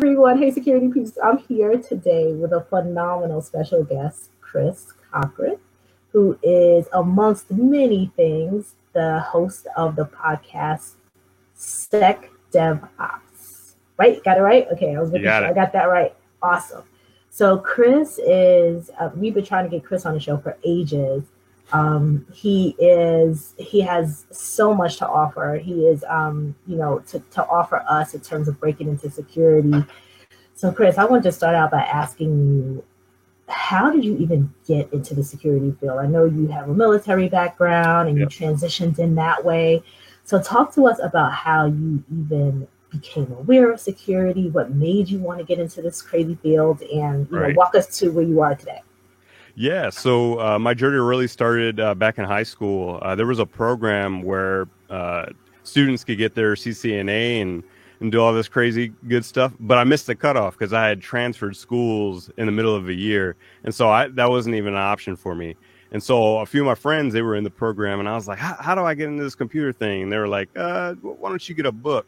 everyone. Hey, Security Peeps. I'm here today with a phenomenal special guest, Chris Cochran, who is, amongst many things, the host of the podcast Sec Dev Ops. Right? Got it right? Okay, I was making sure I got that right. Awesome. So Chris is, we've been trying to get Chris on the show for ages. He has so much to offer. He is, to offer us in terms of breaking into security. So Chris, I want to start out by asking you, how did you even get into the security field? I know you have a military background and you transitioned in that way. So talk to us about how you even became aware of security, what made you want to get into this crazy field, and walk us to where you are today. Yeah, so my journey really started back in high school. There was a program where students could get their CCNA and do all this crazy good stuff, but I missed the cutoff because I had transferred schools in the middle of a year, and so that wasn't even an option for me. And so a few of my friends, they were in the program, and I was like, how do I get into this computer thing? And they were like, why don't you get a book?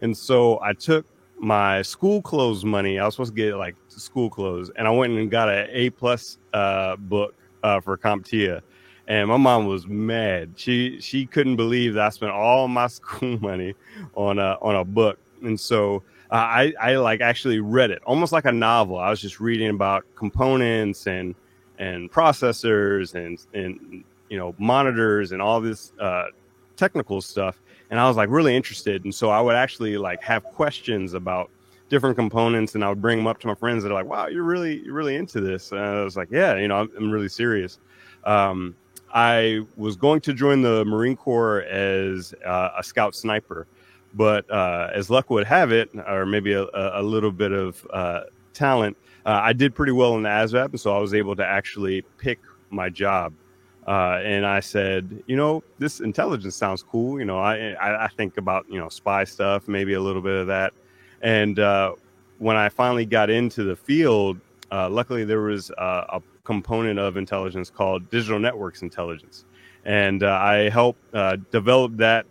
And so I took my school clothes money. I was supposed to get like school clothes, and I went and got an A+ book for CompTIA, and my mom was mad. She couldn't believe that I spent all my school money on a book. And so I like actually read it almost like a novel. I was just reading about components and processors and monitors and all this technical stuff. And I was like really interested. And so I would actually like have questions about different components, and I would bring them up to my friends that are like, wow, you're really into this. And I was like, yeah, I'm really serious. I was going to join the Marine Corps as a scout sniper, but as luck would have it, or maybe a little bit of talent, I did pretty well in the ASVAB. And so I was able to actually pick my job. And I said, this intelligence sounds cool. I think about, spy stuff, maybe a little bit of that. And when I finally got into the field, luckily there was a component of intelligence called digital networks intelligence. And I helped develop that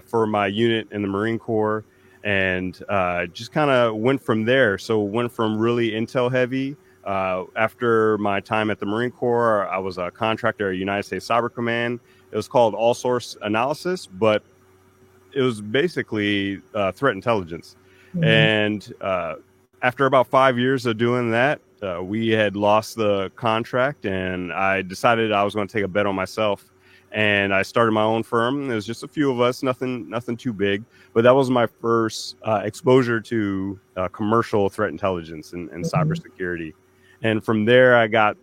for my unit in the Marine Corps, and just kind of went from there. So went from really intel heavy. After my time at the Marine Corps, I was a contractor at United States Cyber Command. It was called All Source Analysis, but it was basically threat intelligence. Mm-hmm. And after about 5 years of doing that, we had lost the contract, and I decided I was going to take a bet on myself. And I started my own firm. There was just a few of us, nothing too big, but that was my first exposure to commercial threat intelligence and cybersecurity. And from there, I got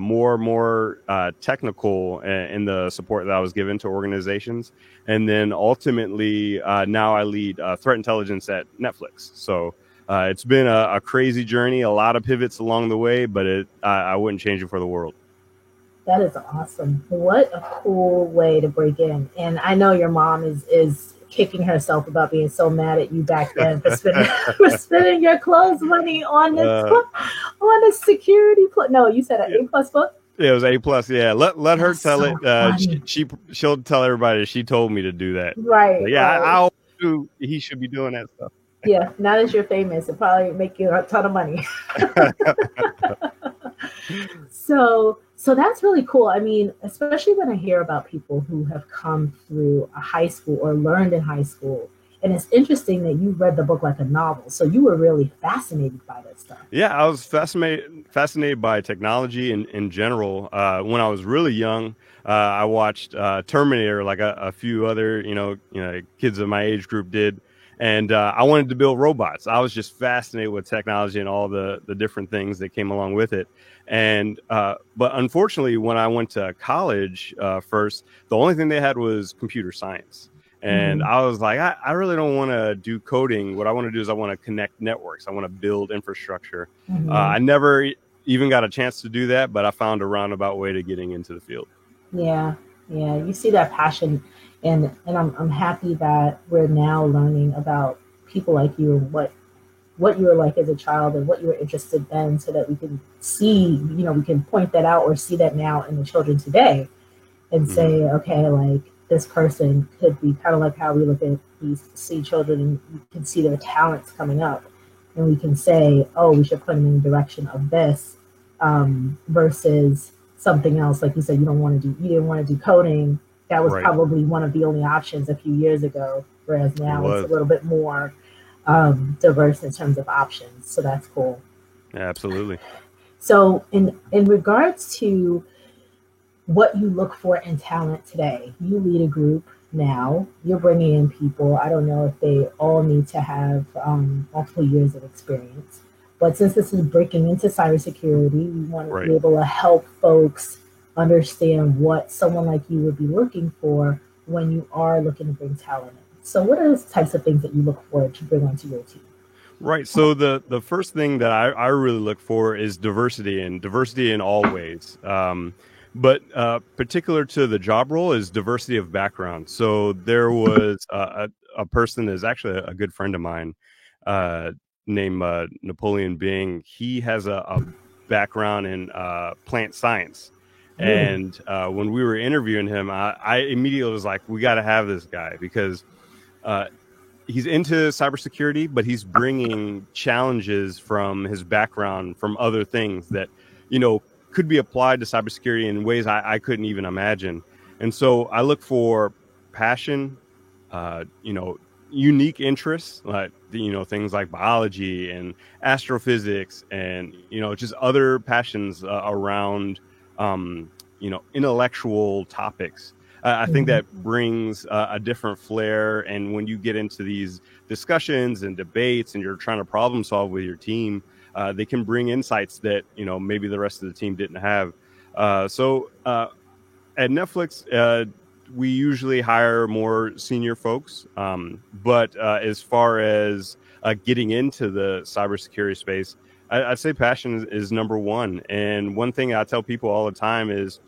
more technical in the support that I was given to organizations. And then ultimately, now I lead threat intelligence at Netflix. So it's been a crazy journey, a lot of pivots along the way, but I wouldn't change it for the world. That is awesome. What a cool way to break in. And I know your mom is kicking herself about being so mad at you back then for spending your clothes money on the security. No, you said an A+ book? Yeah, it was A+. Yeah, let her tell it. She'll tell everybody she told me to do that. Right. But yeah, I knew he should be doing that stuff. Yeah, now that you're famous, it probably make you a ton of money. So that's really cool. I mean, especially when I hear about people who have come through a high school or learned in high school. And it's interesting that you read the book like a novel. So you were really fascinated by that stuff. Yeah, I was fascinated by technology in general. When I was really young, I watched Terminator, like a few other, kids of my age group did. And I wanted to build robots. I was just fascinated with technology and all the different things that came along with it. And but unfortunately, when I went to college first, the only thing they had was computer science. And I was like, I really don't want to do coding. What I want to do is I want to connect networks. I want to build infrastructure. I never even got a chance to do that, but I found a roundabout way to getting into the field. Yeah. You see that passion. And I'm happy that we're now learning about people like you and what you were like as a child and what you were interested in, so that we can see, we can point that out or see that now in the children today and say, okay, like this person could be kind of like how we look at see children and you can see their talents coming up. and we can say, oh, we should put them in the direction of this, versus something else. Like you said, you didn't want to do coding. That was Right. probably one of the only options a few years ago, whereas It now it's a was. little bit more diverse in terms of options. So that's cool. Yeah, absolutely. So in regards to what you look for in talent today, you lead a group now. You're bringing in people. I don't know if they all need to have multiple years of experience, but since this is breaking into cybersecurity, we want to Right. be able to help folks understand what someone like you would be looking for when you are looking to bring talent in. So, what are the types of things that you look for to bring onto your team? Right. So the first thing that I really look for is diversity in all ways. But particular to the job role is diversity of background. So there was a person that is actually a good friend of mine, uh, named Napoleon Bing. He has a background in plant science. Ooh. And when we were interviewing him, I immediately was like, we got to have this guy because uh, he's into cybersecurity, but he's bringing challenges from his background from other things that, could be applied to cybersecurity in ways I couldn't even imagine. And so I look for passion, unique interests, like, things like biology and astrophysics and, just other passions around, intellectual topics. I think Mhm. that brings a different flair. And when you get into these discussions and debates and you're trying to problem solve with your team, they can bring insights that, maybe the rest of the team didn't have. So at Netflix, we usually hire more senior folks. But as far as getting into the cybersecurity space, I'd say passion is number one. And one thing I tell people all the time is,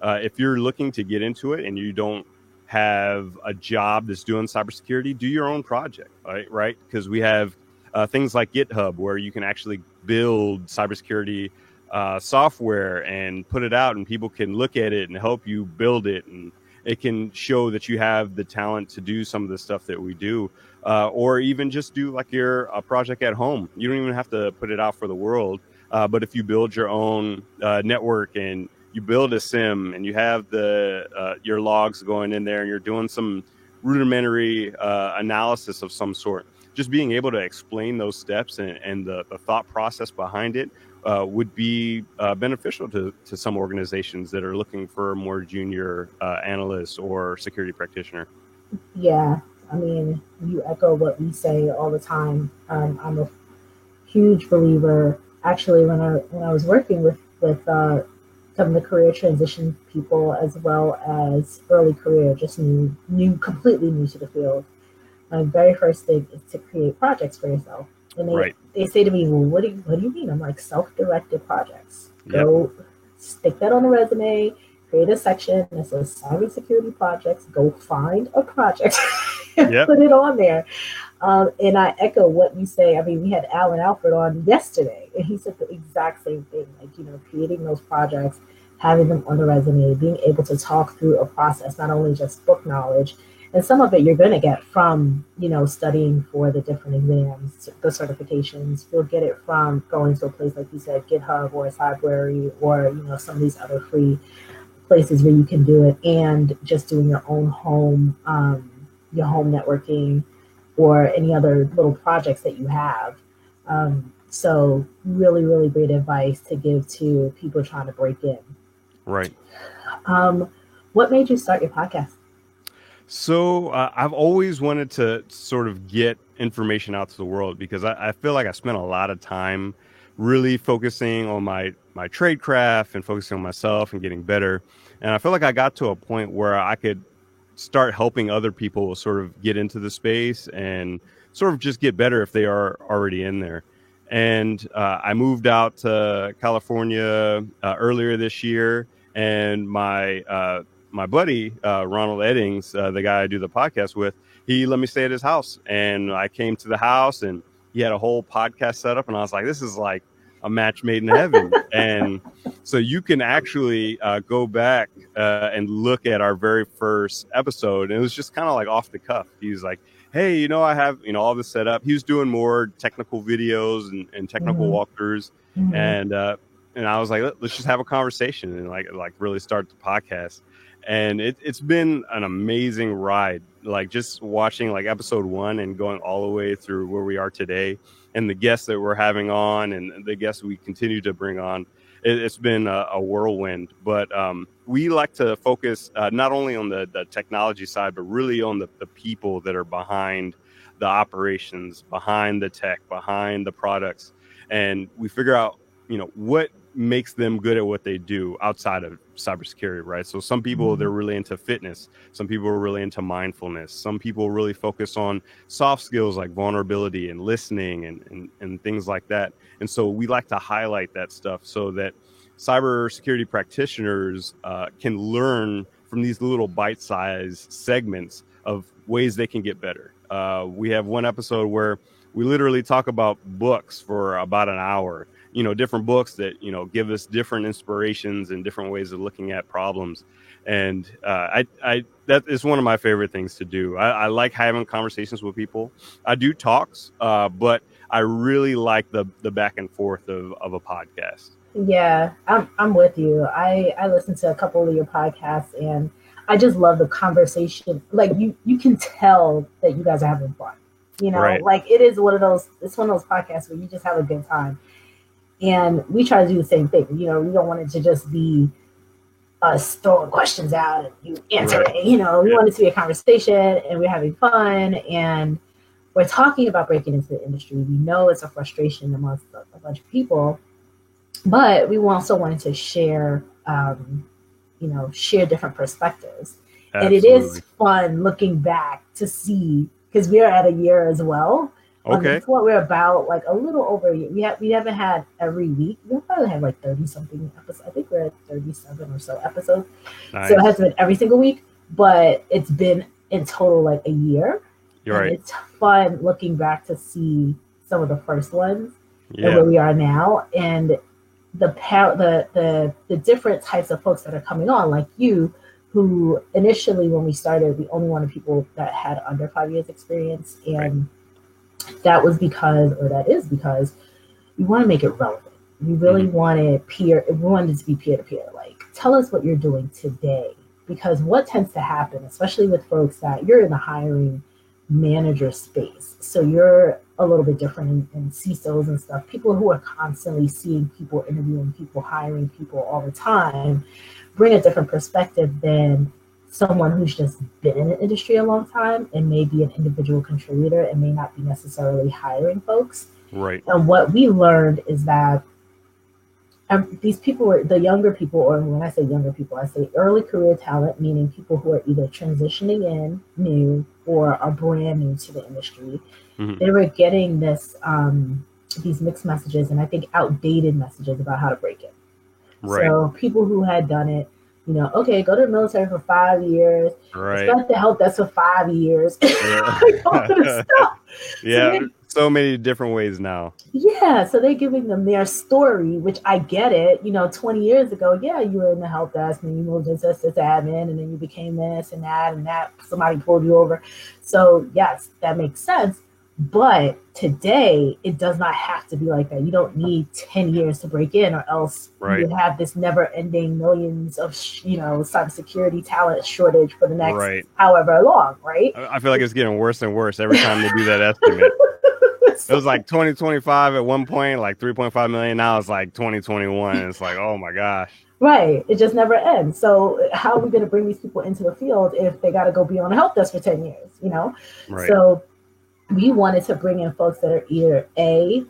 if you're looking to get into it and you don't have a job that's doing cybersecurity, do your own project, right? Because we have things like GitHub where you can actually build cybersecurity software and put it out, and people can look at it and help you build it, and it can show that you have the talent to do some of the stuff that we do, or even just do like a project at home. You don't even have to put it out for the world, but if you build your own network and you build a sim and you have your logs going in there and you're doing some rudimentary analysis of some sort, just being able to explain those steps and the thought process behind it would be beneficial to some organizations that are looking for a more junior analyst or security practitioner. Yeah, I mean, you echo what we say all the time. I'm a huge believer. Actually, when I was working with some of the career transition people as well as early career, just completely new to the field, my very first thing is to create projects for yourself. And Right. they say to me, well, what do you mean? I'm like, self-directed projects. Yep. Go stick that on a resume, create a section that says cybersecurity projects, go find a project and Yep. put it on there. And I echo what you say. I mean, we had Alan Alfred on yesterday, and he said the exact same thing. Like, creating those projects, having them on the resume, being able to talk through a process, not only just book knowledge. And some of it you're going to get from, studying for the different exams, the certifications. You'll get it from going to a place, like you said, GitHub or a Cybrary or, some of these other free places where you can do it, and just doing your home networking or any other little projects that you have. So really, really great advice to give to people trying to break in. Right. Um, what made you start your podcast? So I've always wanted to sort of get information out to the world because I feel like I spent a lot of time really focusing on my trade craft and focusing on myself and getting better. And I feel like I got to a point where I could start helping other people sort of get into the space and sort of just get better if they are already in there. And I moved out to California earlier this year, and my buddy Ronald Eddings, the guy I do the podcast with, he let me stay at his house, and I came to the house, and he had a whole podcast set up, and I was like, this is like a match made in heaven. And so you can actually go back and look at our very first episode, and it was just kind of like off the cuff. He was like, hey, I have, all this set up. He was doing more technical videos and technical Mm-hmm. walkthroughs. Mm-hmm. And I was like, let's just have a conversation and like really start the podcast. And it's been an amazing ride, like just watching like episode 1 and going all the way through where we are today, and the guests that we're having on and the guests we continue to bring on. It's been a whirlwind, but we like to focus not only on the technology side, but really on the people that are behind the operations, behind the tech, behind the products. And we figure out, what makes them good at what they do outside of cybersecurity, right? So some people, they're really into fitness. Some people are really into mindfulness. Some people really focus on soft skills like vulnerability and listening and things like that. And so we like to highlight that stuff so that cybersecurity practitioners can learn from these little bite-sized segments of ways they can get better. We have one episode where we literally talk about books for about an hour, different books that, give us different inspirations and different ways of looking at problems. And that is one of my favorite things to do. I like having conversations with people. I do talks, but I really like the back and forth of a podcast. Yeah, I'm with you. I listened to a couple of your podcasts, and I just love the conversation. Like you can tell that you guys are having fun. Right. Like it's one of those podcasts where you just have a good time. And we try to do the same thing. We don't want it to just be us throwing questions out and you answer it. We want it to be a conversation, and we're having fun, and we're talking about breaking into the industry. We know it's a frustration amongst a bunch of people, but we also wanted to share, share different perspectives. Absolutely. And it is fun looking back to see, because we are at a year as well. Okay. It's what we're about, like a little over a year. We haven't had every week. We'll probably have like 30 something episodes. I think we're at 37 or so episodes. Nice. So it hasn't been every single week, but it's been in total like a year. You're right. It's fun looking back to see some of the first ones and where we are now, and the different types of folks that are coming on, like you, who initially when we started, we only wanted people that had under 5 years experience, and that is because we want to make it relevant. We really wanted we wanted it to be peer-to-peer. Like, tell us what you're doing today. Because what tends to happen, especially with folks that you're in the hiring manager space, so you're a little bit different in CISOs and stuff, people who are constantly seeing people, interviewing people, hiring people all the time, bring a different perspective than someone who's just been in the industry a long time and may be an individual contributor and may not be necessarily hiring folks. Right. And what we learned is that these people were the younger people, or when I say younger people, I say early career talent, meaning people who are either transitioning in new or are brand new to the industry. Mm-hmm. They were getting these mixed messages, and I think outdated messages about how to break it. Right. So people who had done it, okay, go to the military for 5 years. Right. Start the help desk for 5 years. Yeah. So many different ways now. Yeah. So they're giving them their story, which I get it. 20 years ago, you were in the help desk and you moved into sysadmin, and then you became this and that, somebody pulled you over. So yes, that makes sense. But today, it does not have to be like that. You don't need 10 years to break in, or else you have this never-ending millions of, cybersecurity talent shortage for the next however long, right? I feel like it's getting worse and worse every time they do that estimate. It was like 2025 at one point, like 3.5 million. Now it's like 2021. It's like, oh my gosh. Right. It just never ends. So how are we going to bring these people into the field if they got to go be on a help desk for 10 years, Right. So we wanted to bring in folks that are either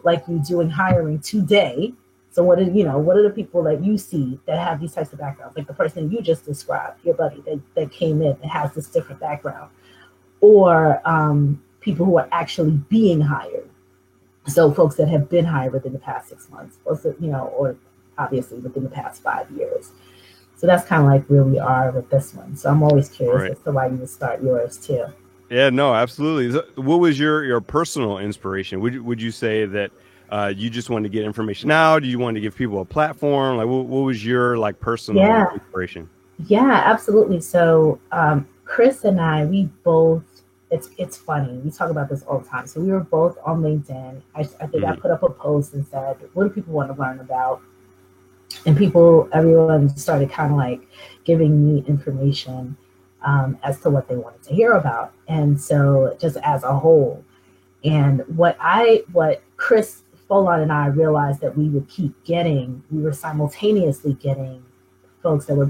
like you doing hiring today. So what are the people that you see that have these types of backgrounds? Like the person you just described, your buddy that came in and has this different background, or people who are actually being hired. So folks that have been hired within the past 6 months, or obviously within the past 5 years. So that's kind of like where we are with this one. So I'm always curious as to why you would start yours too. Yeah, no, absolutely. What was your personal inspiration? Would you say that you just wanted to get information out? Do you want to give people a platform? Like, what was your personal inspiration? Yeah, absolutely. So Chris and I, we both it's funny. We talk about this all the time. So we were both on LinkedIn. I think I put up a post and said, what do people want to learn about? And everyone started kind of like giving me information as to what they wanted to hear about. And so just as a whole, and what Chris Folon and I realized that we would keep getting, we were simultaneously getting folks that were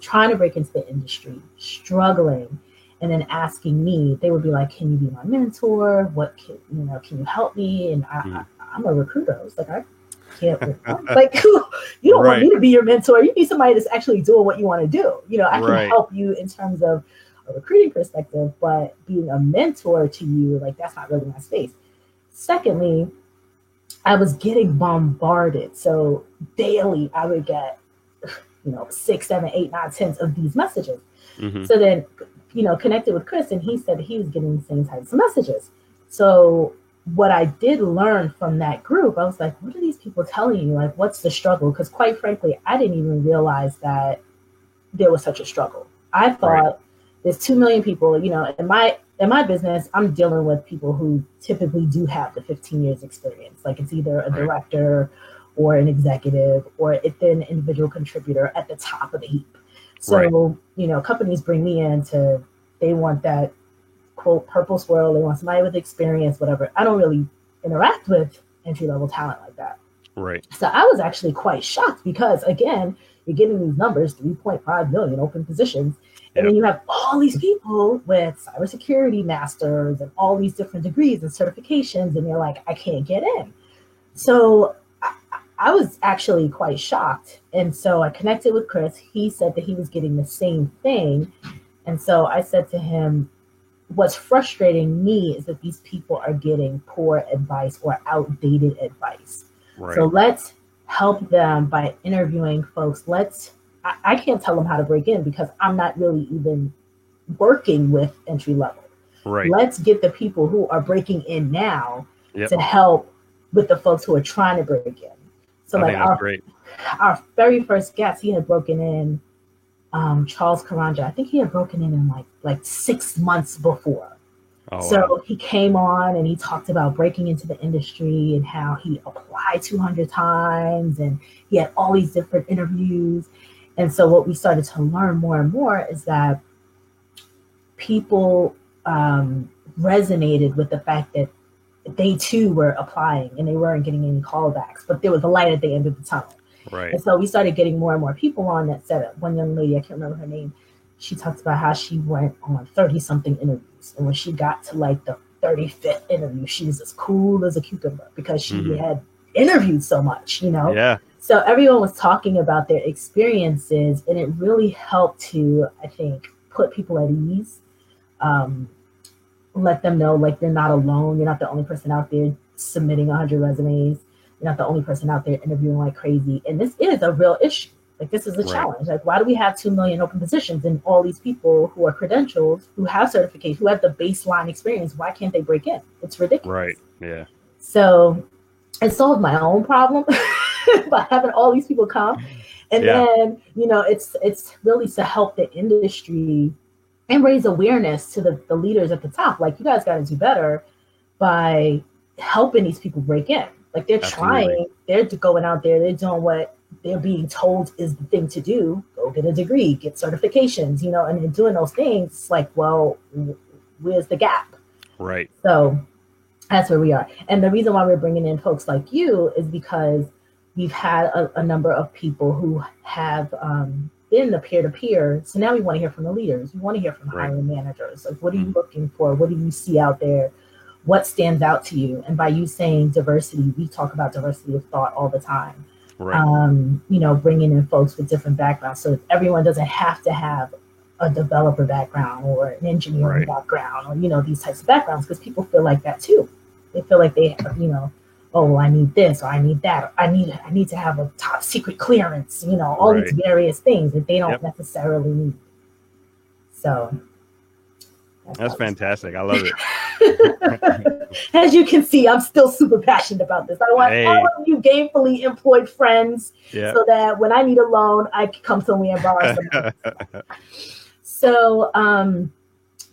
trying to break into the industry, struggling, and then asking me. They would be like, "Can you be my mentor? Can you help me?" And I'm a recruiter. I was like, I can't like you don't want me to be your mentor. You need somebody that's actually doing what you want to do. I can help you in terms of a recruiting perspective, but being a mentor to you, like, that's not really my space. Secondly, I was getting bombarded. So daily I would get 6, 7, 8, 9, 10 of these messages. So then, connected with Chris, and he said he was getting the same types of messages. So what I did learn from that group, I was like, what are these people telling you? Like, what's the struggle? Because quite frankly, I didn't even realize that there was such a struggle. I thought there's 2 million people, in my business, I'm dealing with people who typically do have the 15 years experience. Like, it's either a director or an executive, or it's an individual contributor at the top of the heap. So, companies bring me in they want that quote purple swirl. They want somebody with experience, whatever. I don't really interact with entry-level talent like that. Right. So I was actually quite shocked because, again, you're getting these numbers, 3.5 million open positions. And then you have all these people with cybersecurity masters and all these different degrees and certifications. And you're like, I can't get in. So I was actually quite shocked. And so I connected with Chris. He said that he was getting the same thing. And so I said to him, what's frustrating me is that these people are getting poor advice or outdated advice. Right. So let's help them by interviewing folks. I can't tell them how to break in because I'm not really even working with entry level. Right. Let's get the people who are breaking in now to help with the folks who are trying to break in. So our very first guest, he had broken in, Charles Karanja. I think he had broken in like 6 months before. He came on and he talked about breaking into the industry and how he applied 200 times and he had all these different interviews. And so what we started to learn more and more is that people resonated with the fact that they too were applying and they weren't getting any callbacks, but there was a light at the end of the tunnel. Right. And so we started getting more and more people on that said, one young lady, I can't remember her name, she talked about how she went on 30-something interviews. And when she got to like the 35th interview, she was as cool as a cucumber because she had interviewed so much, Yeah. So everyone was talking about their experiences, and it really helped to, I think, put people at ease. Let them know, like, you're not alone. You're not the only person out there submitting 100 resumes. You're not the only person out there interviewing like crazy. And this is a real issue. Like, this is a challenge. Like, why do we have 2 million open positions and all these people who are credentialed, who have certification, who have the baseline experience? Why can't they break in? It's ridiculous. Right. Yeah. So I solved my own problem by having all these people come. And then, it's really to help the industry and raise awareness to the leaders at the top. Like, you guys got to do better by helping these people break in. Like, they're trying, they're going out there, they're doing what they're being told is the thing to do. Go get a degree, get certifications, and they're doing those things. It's like, well, where's the gap? Right. So that's where we are. And the reason why we're bringing in folks like you is because we've had a number of people who have been the peer-to-peer. So now we want to hear from the leaders. We want to hear from hiring managers. Like, what are you looking for? What do you see out there? What stands out to you? And by you saying diversity, we talk about diversity of thought all the time. Right. Bringing in folks with different backgrounds. So everyone doesn't have to have a developer background or an engineering background or, these types of backgrounds, because people feel like that too. They feel like they, oh, I need this or I need that. Or I need to have a top secret clearance, all these various things that they don't necessarily need. So that's fantastic. I love it. As you can see, I'm still super passionate about this. I want all of you gainfully employed friends so that when I need a loan, I can come somewhere and borrow some money. So,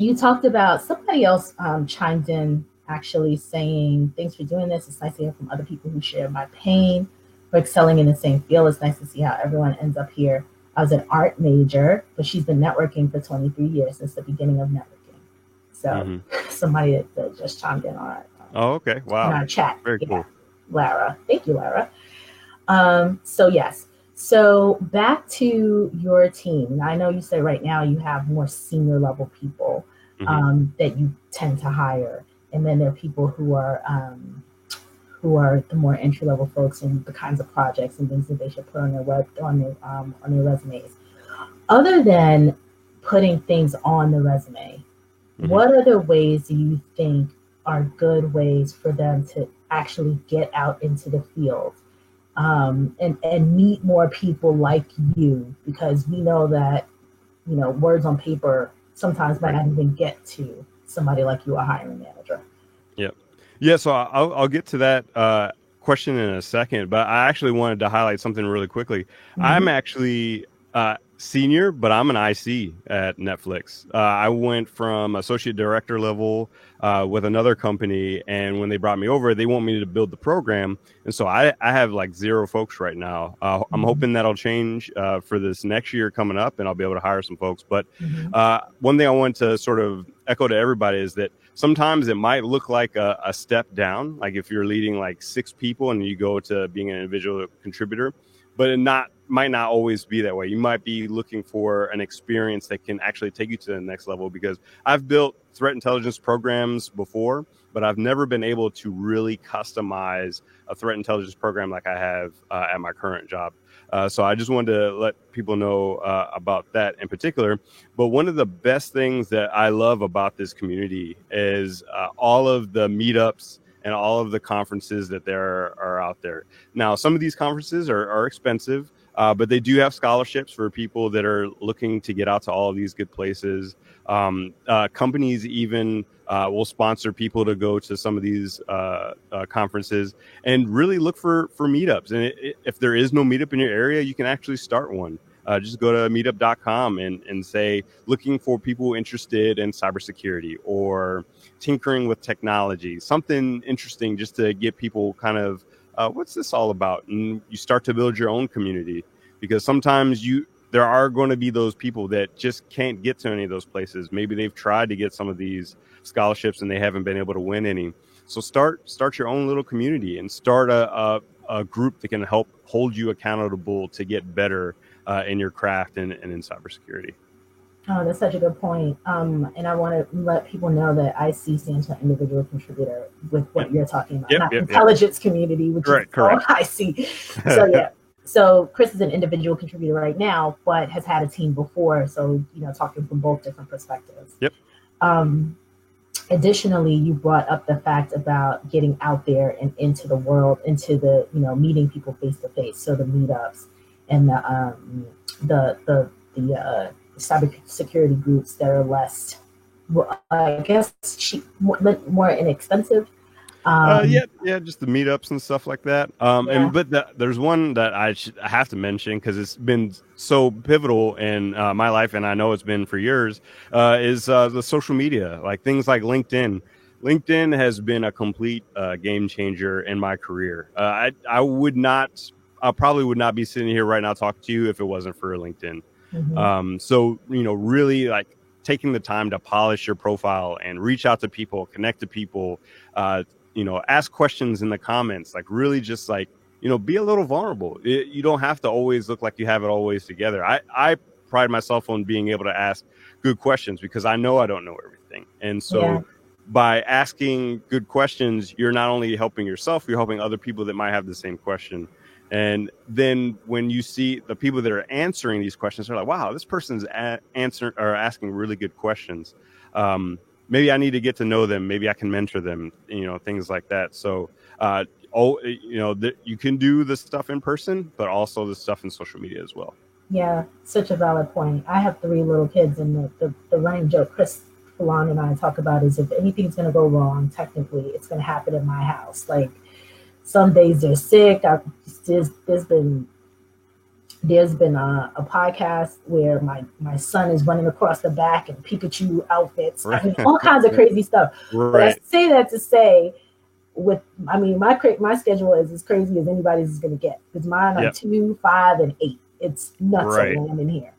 you talked about somebody else chimed in actually saying, thanks for doing this. It's nice to hear from other people who share my pain or excelling in the same field. It's nice to see how everyone ends up here. I was an art major, but she's been networking for 23 years since the beginning of networking. So somebody that just chimed in on our, oh, okay. Wow. in our chat. Very cool. Lara. Thank you, Lara. So yes. So back to your team. I know you said right now you have more senior level people that you tend to hire, and then there are people who are the more entry level folks and the kinds of projects and things that they should put on their resumes. Other than putting things on the resume, what other ways do you think are good ways for them to actually get out into the field and meet more people like you? Because we know that, words on paper sometimes might not even get to somebody like you, a hiring manager. Yep. Yeah, so I'll get to that question in a second, but I actually wanted to highlight something really quickly. I'm actually senior, but I'm an IC at Netflix. I went from associate director level with another company, and when they brought me over, they want me to build the program, and so I have like 0 folks right now. I'm hoping that'll change for this next year coming up, and I'll be able to hire some folks. But one thing I want to sort of echo to everybody is that sometimes it might look like a step down, like if you're leading like 6 people and you go to being an individual contributor, but might not always be that way. You might be looking for an experience that can actually take you to the next level, because I've built threat intelligence programs before, but I've never been able to really customize a threat intelligence program like I have at my current job. So I just wanted to let people know about that in particular. But one of the best things that I love about this community is all of the meetups and all of the conferences that there are out there. Now, some of these conferences are expensive, but they do have scholarships for people that are looking to get out to all of these good places. Companies even will sponsor people to go to some of these conferences, and really look for meetups. And if there is no meetup in your area, you can actually start one. Just go to meetup.com and say, looking for people interested in cybersecurity or tinkering with technology, something interesting just to get people kind of, what's this all about? And you start to build your own community, because sometimes there are going to be those people that just can't get to any of those places. Maybe they've tried to get some of these scholarships and they haven't been able to win any. So start your own little community and start a group that can help hold you accountable to get better in your craft and in cybersecurity. Oh, that's such a good point. And I want to let people know that IC stands for individual contributor, with what you're talking about, not intelligence community, which is called IC. So yeah. So Chris is an individual contributor right now, but has had a team before. So, talking from both different perspectives. Yep. Additionally, you brought up the fact about getting out there and into the world, into the, meeting people face to face. So the meetups and the cybersecurity groups that are less, I guess, cheap, more inexpensive. Just the meetups and stuff like that. There's one that I have to mention, because it's been so pivotal in my life, and I know it's been for years, is the social media, like things like LinkedIn. LinkedIn has been a complete game changer in my career. I probably would not be sitting here right now talking to you if it wasn't for LinkedIn. So, really like taking the time to polish your profile and reach out to people, connect to people, ask questions in the comments, like really just like, be a little vulnerable. You don't have to always look like you have it always together. I pride myself on being able to ask good questions, because I know I don't know everything. And so by asking good questions, you're not only helping yourself, you're helping other people that might have the same question. And then when you see the people that are answering these questions, they're like, wow, this person's asking really good questions. Maybe I need to get to know them. Maybe I can mentor them, things like that. So, you can do the stuff in person, but also the stuff in social media as well. Yeah, such a valid point. I have 3 little kids, and the running joke Chris Falon and I talk about is, if anything's going to go wrong, technically, it's going to happen in my house. Like, some days they're sick. There's been There's been a podcast where my son is running across the back in Pikachu outfits. I Right. mean, all kinds of crazy stuff. But I Right. say that to say, my schedule is as crazy as anybody's is going to get because mine are Yep. 2, 5, and 8. It's nuts Right. when I'm in here.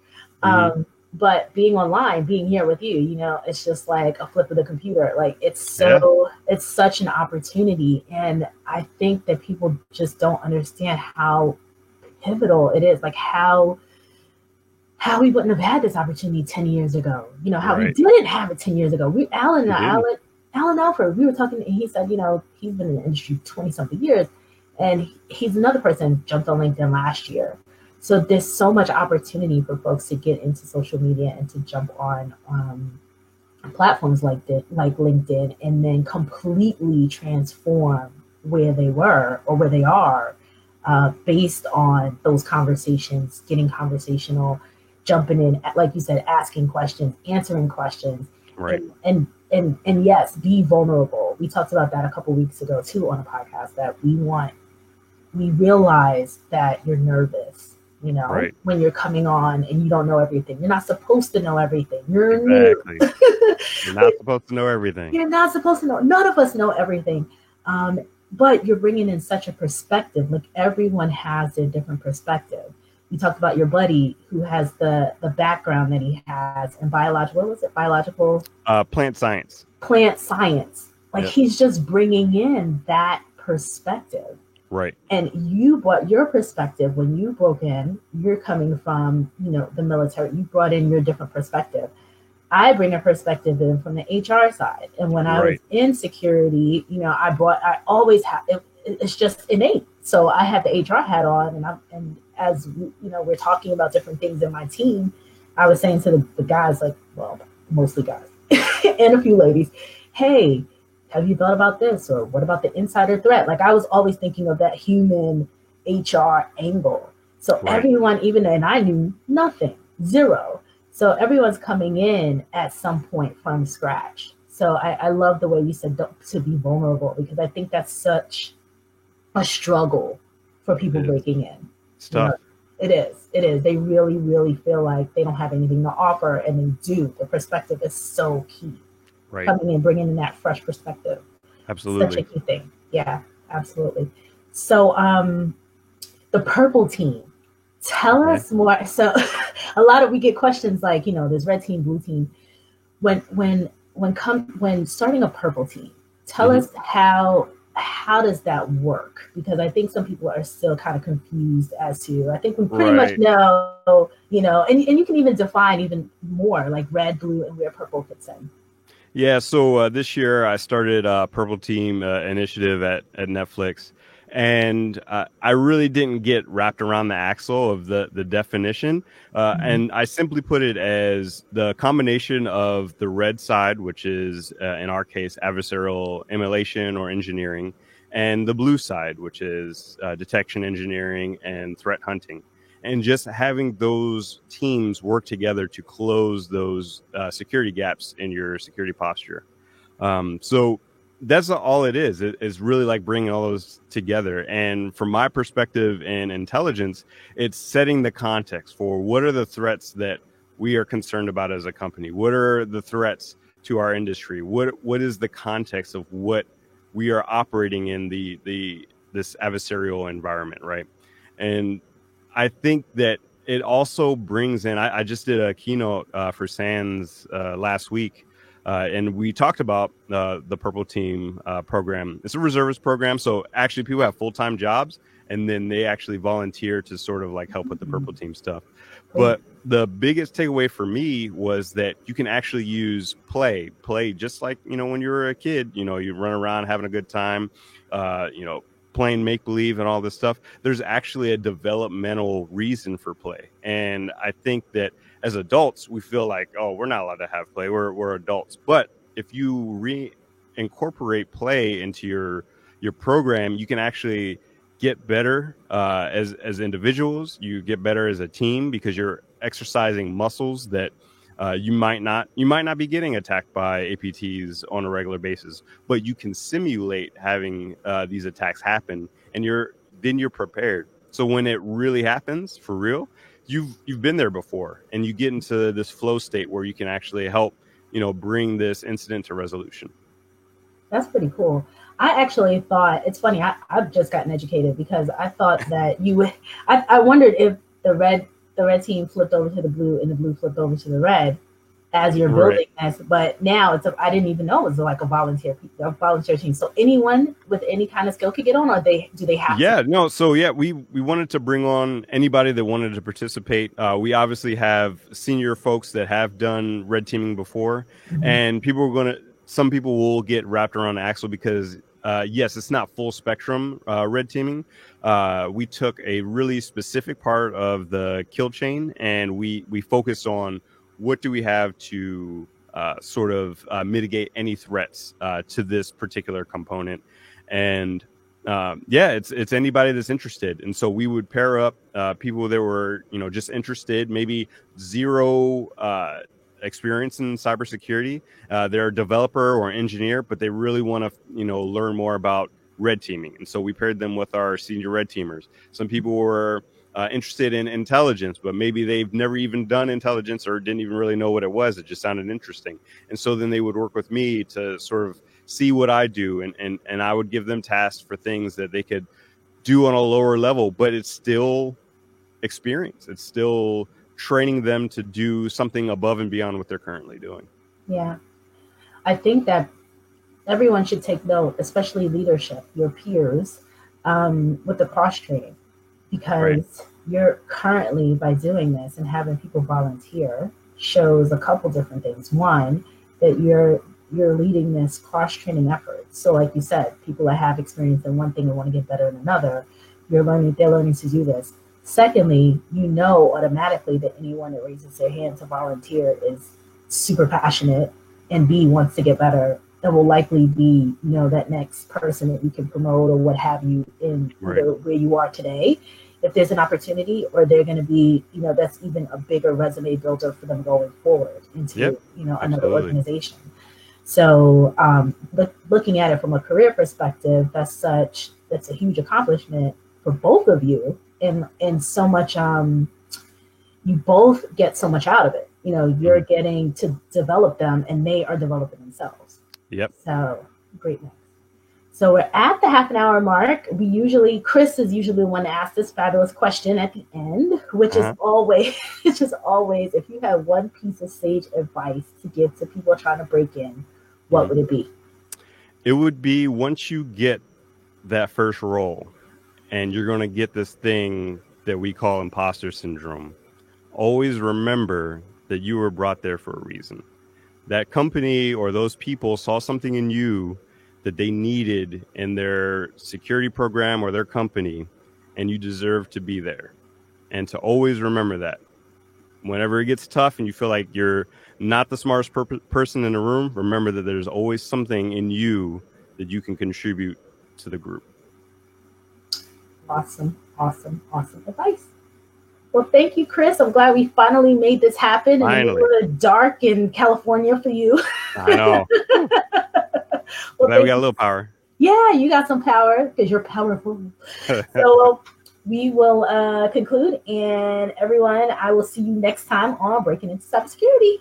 Hmm. But being online, being here with you, it's just like a flip of the computer. Like Yeah. it's such an opportunity, and I think that people just don't understand how pivotal it is. Like how we wouldn't have had this opportunity 10 years ago. How we Right. didn't have it 10 years ago. We didn't. Alan Alford, we were talking, and he said, he's been in the industry 20 something years. And he's another person jumped on LinkedIn last year. So there's so much opportunity for folks to get into social media and to jump on platforms like LinkedIn, and then completely transform where they were or where they are based on those conversations, getting conversational, jumping in, like you said, asking questions, answering questions, Right. and yes, be vulnerable. We talked about that a couple weeks ago too on a podcast, that we realize that you're nervous, Right. when you're coming on and you don't know everything. You're not supposed to know everything. You're Exactly. new. You're not supposed to know everything. You're not supposed to know. None of us know everything. But you're bringing in such a perspective. Like everyone has their different perspective. You talked about your buddy who has the background that he has in biological. What was it? Biological Plant science. plant science. Like Yep. he's just bringing in that perspective. Right. And you brought your perspective when you broke in. You're coming from the military. You brought in your different perspective. I bring a perspective in from the HR side. And when I was Right. in security, I always have, it's just innate. So I had the HR hat on, and as we're talking about different things in my team, I was saying to the guys, like, well, mostly guys and a few ladies, hey, have you thought about this? Or what about the insider threat? Like I was always thinking of that human HR angle. So Right. everyone, and I knew nothing, zero. So everyone's coming in at some point from scratch. So I love the way you said to be vulnerable, because I think that's such a struggle for people It is. breaking in. It's tough. It is. It is. They really, really feel like they don't have anything to offer, and they do. The perspective is so key. Right. Coming in, bringing in that fresh perspective. Absolutely. Such a key thing. Yeah, absolutely. So the purple team. Tell Okay. us more. So we get questions like, there's red team, blue team. When starting a purple team, tell Mhm. us how does that work? Because I think some people are still kind of confused as to, I think we pretty much Right. know, and you can even define even more like red, blue, and where purple fits in. Yeah, so this year I started a Purple Team initiative at Netflix, and I really didn't get wrapped around the axle of the definition, and I simply put it as the combination of the red side, which is in our case adversarial emulation or engineering, and the blue side, which is detection engineering and threat hunting. And just having those teams work together to close those security gaps in your security posture. So that's all it is. It's really like bringing all those together. And from my perspective in intelligence, it's setting the context for what are the threats that we are concerned about as a company? What are the threats to our industry? What is the context of what we are operating in this adversarial environment, right? And I think that it also brings in, I just did a keynote for SANS last week, and we talked about the Purple Team program. It's a reservist program. So actually people have full-time jobs, and then they actually volunteer to sort of like help with the Purple Team stuff. But the biggest takeaway for me was that you can actually use play just like, when you were a kid, you run around having a good time, playing make-believe and all this stuff. There's actually a developmental reason for play. And I think that as adults, we feel like, oh, we're not allowed to have play. We're adults. But if you reincorporate play into your program, you can actually get better as individuals. You get better as a team because you're exercising muscles that you might not be getting attacked by APTs on a regular basis, but you can simulate having these attacks happen, and you're prepared. So when it really happens for real, you've been there before, and you get into this flow state where you can actually help, bring this incident to resolution. That's pretty cool. I actually thought it's funny. I've just gotten educated because I thought that you would. I wondered if the red team flipped over to the blue and the blue flipped over to the red as you're building this. But now I didn't even know it was like a volunteer team. So anyone with any kind of skill could get on, or do they have? Yeah, no. So yeah, we wanted to bring on anybody that wanted to participate. We obviously have senior folks that have done red teaming before, and some people will get wrapped around the axle because yes, it's not full spectrum red teaming. We took a really specific part of the kill chain, and we focused on what do we have to sort of mitigate any threats to this particular component. And it's anybody that's interested. And so we would pair up people that were, just interested, maybe zero experience in cybersecurity. They're a developer or engineer, but they really want to, learn more about red teaming. And so we paired them with our senior red teamers. Some people were interested in intelligence, but maybe they've never even done intelligence or didn't even really know what it was. It just sounded interesting. And so then they would work with me to sort of see what I do. And I would give them tasks for things that they could do on a lower level, but it's still experience. It's still training them to do something above and beyond what they're currently doing. Yeah. I think that everyone should take note, especially leadership, your peers, with the cross training, because you're currently, by doing this and having people volunteer, shows a couple different things. One, that you're leading this cross training effort. So like you said, people that have experience in one thing and want to get better in another, they're learning to do this. Secondly, automatically that anyone that raises their hand to volunteer is super passionate, and B, wants to get better, and will likely be, that next person that you can promote or what have you in where you are today. If there's an opportunity, or they're going to be, that's even a bigger resume builder for them going forward into, another organization. So looking at it from a career perspective, that's a huge accomplishment for both of you. And so much, you both get so much out of it. You're getting to develop them, and they are developing themselves. Yep. So great mix. So we're at the half an hour mark. Chris is usually the one to ask this fabulous question at the end, which is always, if you had one piece of sage advice to give to people trying to break in, what would it be? It would be, once you get that first role, and you're going to get this thing that we call imposter syndrome, always remember that you were brought there for a reason. That company or those people saw something in you that they needed in their security program or their company, and you deserve to be there. And to always remember that. Whenever it gets tough and you feel like you're not the smartest person in the room, remember that there's always something in you that you can contribute to the group. Awesome advice. Well, thank you, Chris. I'm glad we finally made this happen. Finally. And it was dark in California for you. I know. Well, glad we got a little power. Yeah, you got some power because you're powerful. So we will conclude. And everyone, I will see you next time on Breaking Into Cybersecurity.